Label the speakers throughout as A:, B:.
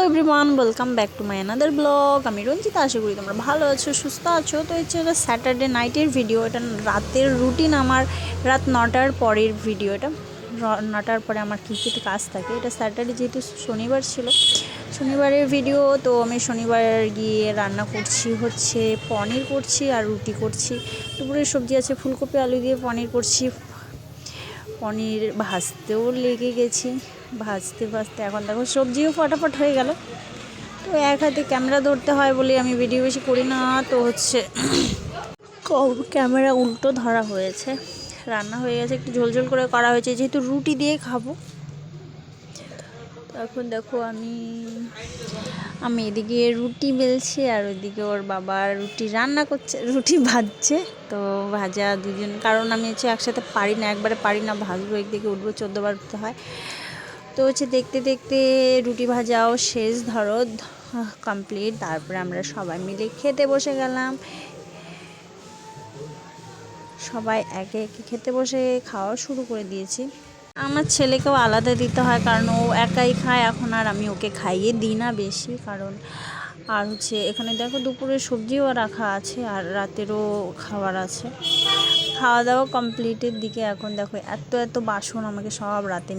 A: Everyone, welcome back to my another blog. আমি রঞ্জিতা, আশা করি তোমরা ভালো আছো, সুস্থ আছো। তো হচ্ছে স্যাটারডে নাইটের ভিডিও, এটা রাতের রুটিন আমার। রাত 9টার পরের ভিডিও এটা। 9টার পরে আমার কী কী কাজ থাকে। এটা স্যাটারডে, যেহেতু শনিবার ছিল, শনিবারের ভিডিও। তো আমি শনিবার গিয়ে রান্না করছি, হচ্ছে পনির করছি আর রুটি করছি। দুপুরের সবজি আছে, ফুলকপি আলু দিয়ে পনির করছি। পনির ভাজতেও লেগে গেছি, ভাজতে ভাজতে এখন দেখো সবজিও ফটাফট হয়ে গেল। তো এক হাতে ক্যামেরা ধরতে হয় বলে আমি ভিডিও বেশি করি না। তো হচ্ছে ক্যামেরা উল্টো ধরা হয়েছে। রান্না হয়ে গেছে, একটু ঝোলঝোল করে করা হয়েছে, যেহেতু রুটি দিয়ে খাবো। তো এখন দেখো আমি এদিকে রুটি বেলছি আর ওইদিকে ওর বাবা রুটি রান্না করছে, রুটি ভাজছে। তো ভাজা দুজন, কারণ আমি হচ্ছে একসাথে পারি না, একবারে পারি না ভাজবো, একদিকে উঠবো 14 বার উঠতে হয়। তো হচ্ছে দেখতে দেখতে রুটি ভাজাও শেষ, ধরো কমপ্লিট। তারপরে আমরা সবাই মিলে খেতে বসে গেলাম। সবাই একে একে খেতে বসে খাওয়া শুরু করে দিয়েছি। আমার ছেলেকেও আলাদা দিতে হয়, কারণ ও একাই খায় এখন, আর আমি ওকে খাইয়ে দিই না বেশি। কারণ আর হচ্ছে এখানে দেখো দুপুরের সবজিও রাখা আছে আর রাতেরও খাবার আছে। খাওয়া দাওয়া কমপ্লিটের দিকে এখন দেখো এত এত বাসন আমাকে সব রাতে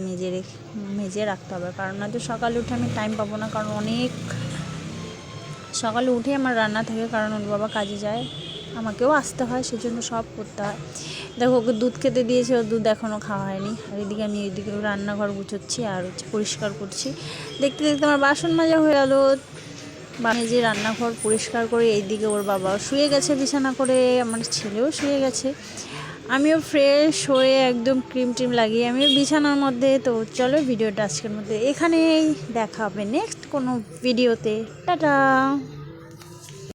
A: মেজে রাখতে হবে, কারণ নয়তো সকালে উঠে আমি টাইম পাবো না। কারণ অনেক সকালে উঠে আমার রান্না থাকে, কারণ ওর বাবা কাজে যায়, আমাকেও আসতে হয়, সেজন্য সব করতে হয়। দেখো ওকে দুধ খেতে দিয়েছে, ওর দুধ এখনও খাওয়া হয়নি। আর এদিকে আমি এদিকে রান্নাঘর গুছোচ্ছি আর হচ্ছে পরিষ্কার করছি। দেখতে দেখতে আমার বাসন মাজা হয়ে গেল। মেজে রান্নাঘর পরিষ্কার করে এইদিকে ওর বাবা শুয়ে গেছে বিছানা করে, আমার ছেলেও শুয়ে গেছে, আমিও ফ্রেশ হয়ে একদম ক্রিম টিম লাগিয়ে আমিও বিছানার মধ্যে। তো চলো ভিডিওটা আজকের মধ্যে এখানেই, দেখা হবে নেক্সট কোনো ভিডিওতে। টাটা।